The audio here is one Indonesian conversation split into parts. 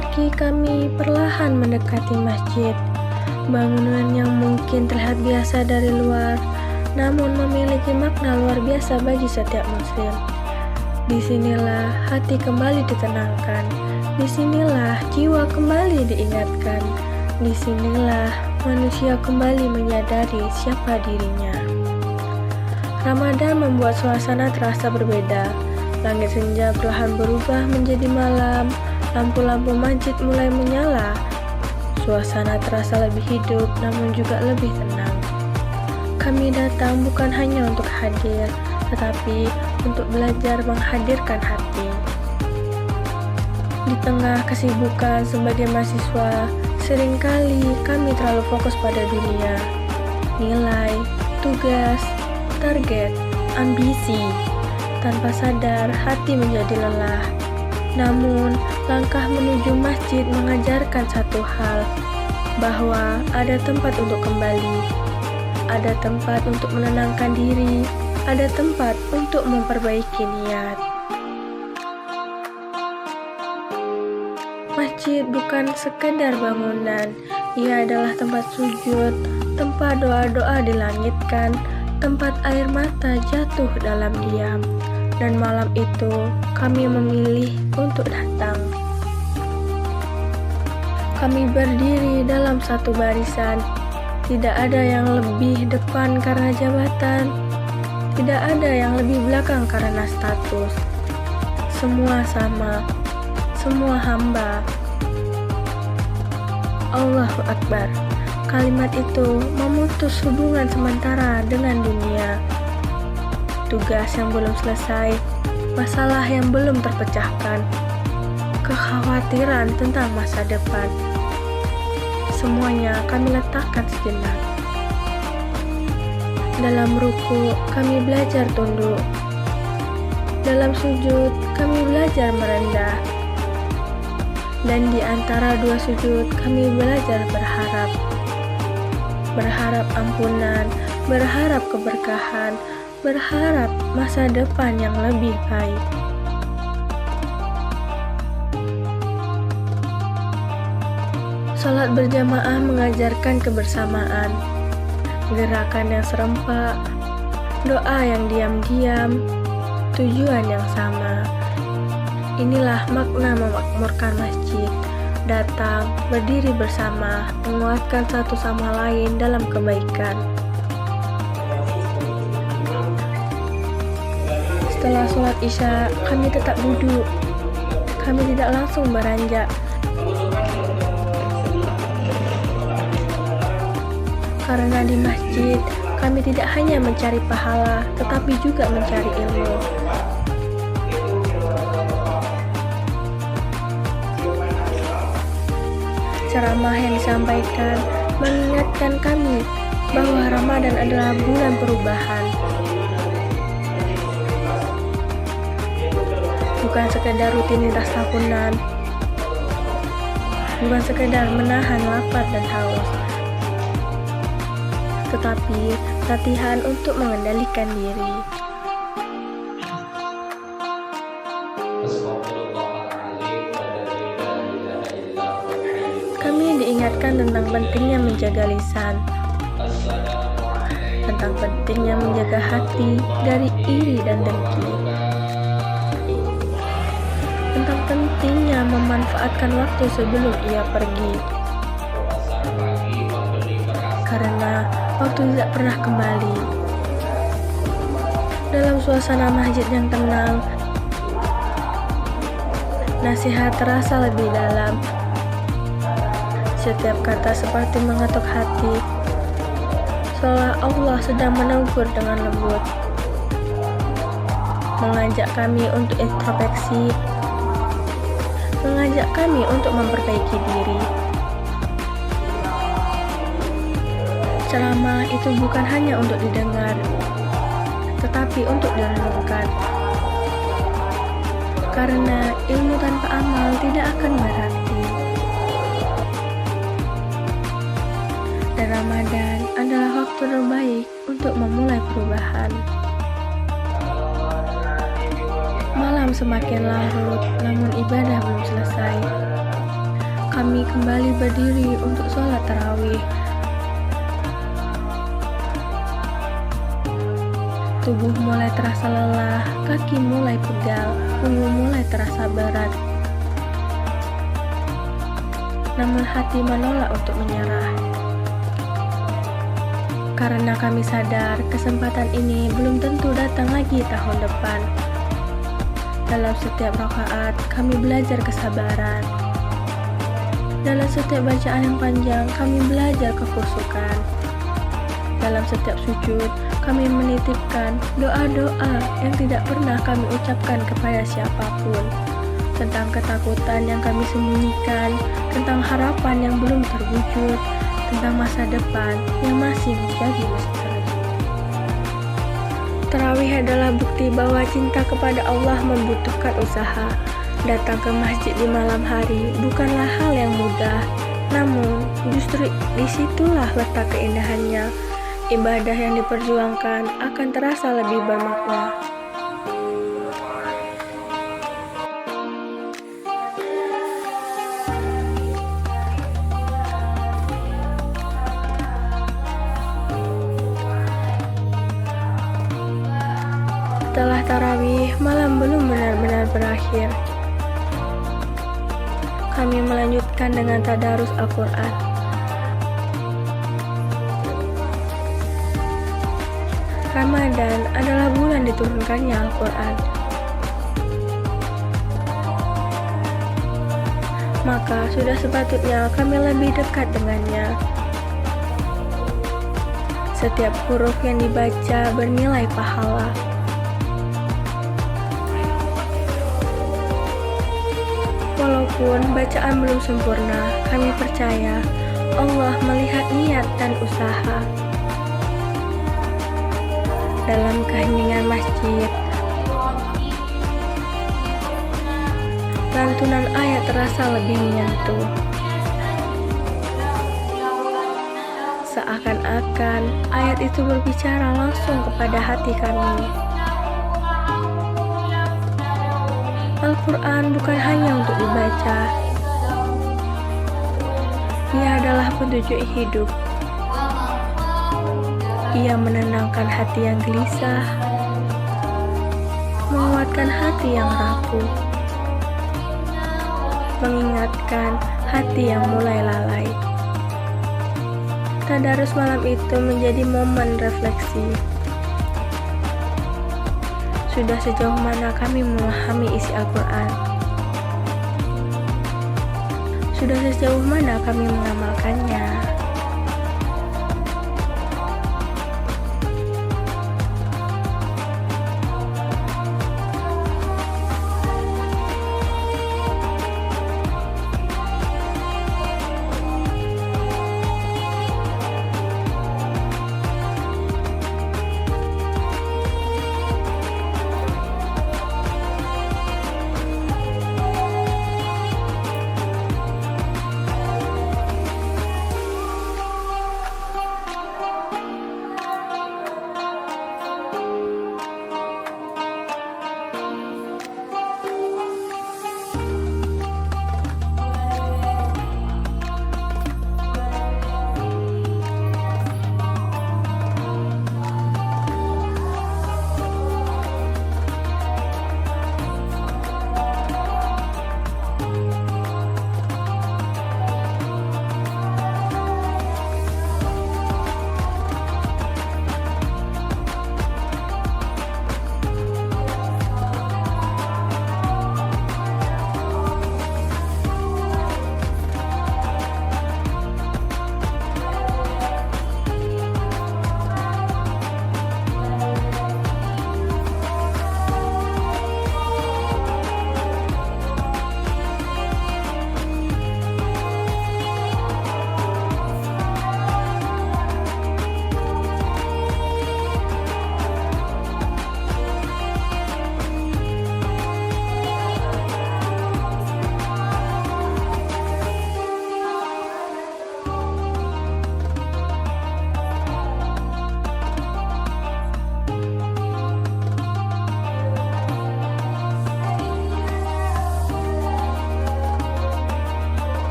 kaki kami perlahan mendekati masjid. Bangunan yang mungkin terlihat biasa dari luar, namun memiliki makna luar biasa bagi setiap muslim. Disinilah hati kembali ditenangkan, disinilah jiwa kembali diingatkan, disinilah manusia kembali menyadari siapa dirinya. Ramadan membuat suasana terasa berbeda. Langit senja perlahan berubah menjadi malam, lampu-lampu masjid mulai menyala. Suasana terasa lebih hidup, namun juga lebih tenang. Kami datang bukan hanya untuk hadir, tetapi untuk belajar menghadirkan hati. Di tengah kesibukan sebagai mahasiswa, seringkali kami terlalu fokus pada dunia, nilai, tugas, target, ambisi. Tanpa sadar, hati menjadi lelah. Namun, langkah menuju masjid mengajarkan satu hal, bahwa ada tempat untuk kembali, ada tempat untuk menenangkan diri, ada tempat untuk memperbaiki niat. Masjid bukan sekedar bangunan, ia adalah tempat sujud, tempat doa-doa dilangitkan, tempat air mata jatuh dalam diam. Dan malam itu, kami memilih untuk datang. Kami berdiri dalam satu barisan. Tidak ada yang lebih depan karena jabatan. Tidak ada yang lebih belakang karena status. Semua sama, semua hamba. Allahu Akbar. Kalimat itu memutus hubungan sementara dengan dunia. Tugas yang belum selesai, masalah yang belum terpecahkan, kekhawatiran tentang masa depan. Semuanya kami letakkan sejenak. Dalam ruku, kami belajar tunduk. Dalam sujud, kami belajar merendah. Dan di antara dua sujud, kami belajar berharap. Berharap ampunan, berharap keberkahan, berharap masa depan yang lebih baik. Salat berjamaah mengajarkan kebersamaan, gerakan yang serempak, doa yang diam-diam, tujuan yang sama. Inilah makna memakmurkan masjid. Datang, berdiri bersama, menguatkan satu sama lain dalam kebaikan. Setelah sholat isya, kami tetap duduk. Kami tidak langsung beranjak. Karena di masjid, kami tidak hanya mencari pahala, tetapi juga mencari ilmu. Ceramah yang disampaikan mengingatkan kami bahwa Ramadan adalah bulan perubahan. Bukan sekedar rutinitas tahunan, bukan sekedar menahan lapar dan haus, tetapi latihan untuk mengendalikan diri. Kami diingatkan tentang pentingnya menjaga lisan, tentang pentingnya menjaga hati dari iri dan dengki, tentang pentingnya memanfaatkan waktu sebelum ia pergi, karena waktu tidak pernah kembali. Dalam suasana masjid yang tenang, nasihat terasa lebih dalam. Setiap kata seperti mengetuk hati, seolah Allah sedang menegur dengan lembut, mengajak kami untuk introspeksi, mengajak kami untuk memperbaiki diri. Ceramah itu bukan hanya untuk didengar, tetapi untuk direnungkan. Karena ilmu tanpa amal tidak akan berarti. Dan Ramadan adalah waktu terbaik untuk memulai perubahan. Malam semakin larut, namun ibadah belum selesai. kami kembali berdiri untuk sholat tarawih. Tubuh mulai terasa lelah, kaki mulai pegal, punggung mulai terasa berat. Namun hati menolak untuk menyerah. Karena kami sadar kesempatan ini belum tentu datang lagi tahun depan. Dalam setiap rakaat, kami belajar kesabaran. Dalam setiap bacaan yang panjang, kami belajar kekhusyukan. Dalam setiap sujud, kami menitipkan doa-doa yang tidak pernah kami ucapkan kepada siapapun, tentang ketakutan yang kami sembunyikan, tentang harapan yang belum terwujud, tentang masa depan yang masih menjadi misteri. Tarawih adalah bukti bahwa cinta kepada Allah membutuhkan usaha. Datang ke masjid di malam hari bukanlah hal yang mudah, namun justru disitulah letak keindahannya. Ibadah yang diperjuangkan akan terasa lebih bermakna. Setelah tarawih, malam belum benar-benar berakhir. Kami melanjutkan dengan tadarus Al-Quran. Ramadan adalah bulan diturunkannya Al-Quran. Maka sudah sepatutnya kami lebih dekat dengannya. Setiap huruf yang dibaca bernilai pahala. Walaupun bacaan belum sempurna, kami percaya Allah melihat niat dan usaha. Dalam keheningan masjid, lantunan ayat terasa lebih menyentuh. Seakan-akan ayat itu berbicara langsung kepada hati kami. Al-Quran bukan hanya untuk dibaca. Ia adalah petunjuk hidup. Ia menenangkan hati yang gelisah, menguatkan hati yang rapuh, mengingatkan hati yang mulai lalai. Tadarus malam itu menjadi momen refleksi. Sudah sejauh mana kami memahami isi Al-Quran? Sudah sejauh mana kami mengamalkannya?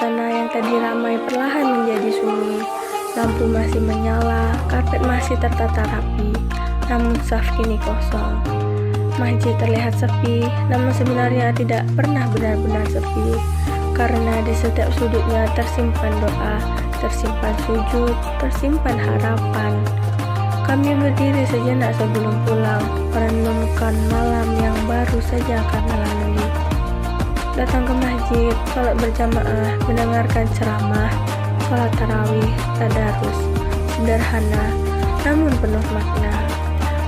Suasana yang tadi ramai perlahan menjadi sunyi. Lampu masih menyala, karpet masih tertata rapi, namun saf kini kosong. Masjid terlihat sepi, namun sebenarnya tidak pernah benar-benar sepi, karena di setiap sudutnya tersimpan doa, tersimpan sujud, tersimpan harapan. Kami berdiri sejenak sebelum pulang, merenungkan malam yang baru saja kami lalui. Datang ke masjid, sholat berjamaah, mendengarkan ceramah, sholat tarawih, tadarus, sederhana, namun penuh makna.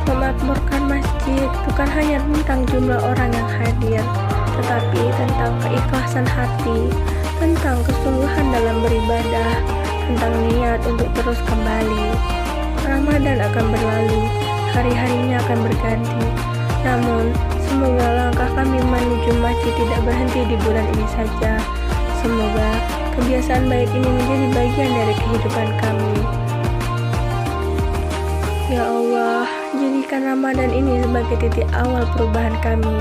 Memakmurkan masjid bukan hanya tentang jumlah orang yang hadir, tetapi tentang keikhlasan hati, tentang kesungguhan dalam beribadah, tentang niat untuk terus kembali. Ramadan akan berlalu, hari-harinya akan berganti. Namun, semoga langkah kami menuju masjid tidak berhenti di bulan ini saja. Semoga kebiasaan baik ini menjadi bagian dari kehidupan kami. Ya Allah, jadikan Ramadan ini sebagai titik awal perubahan kami.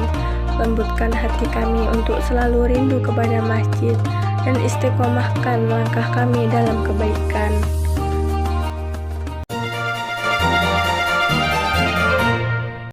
Lembutkan hati kami untuk selalu rindu kepada masjid dan istiqomahkan langkah kami dalam kebaikan.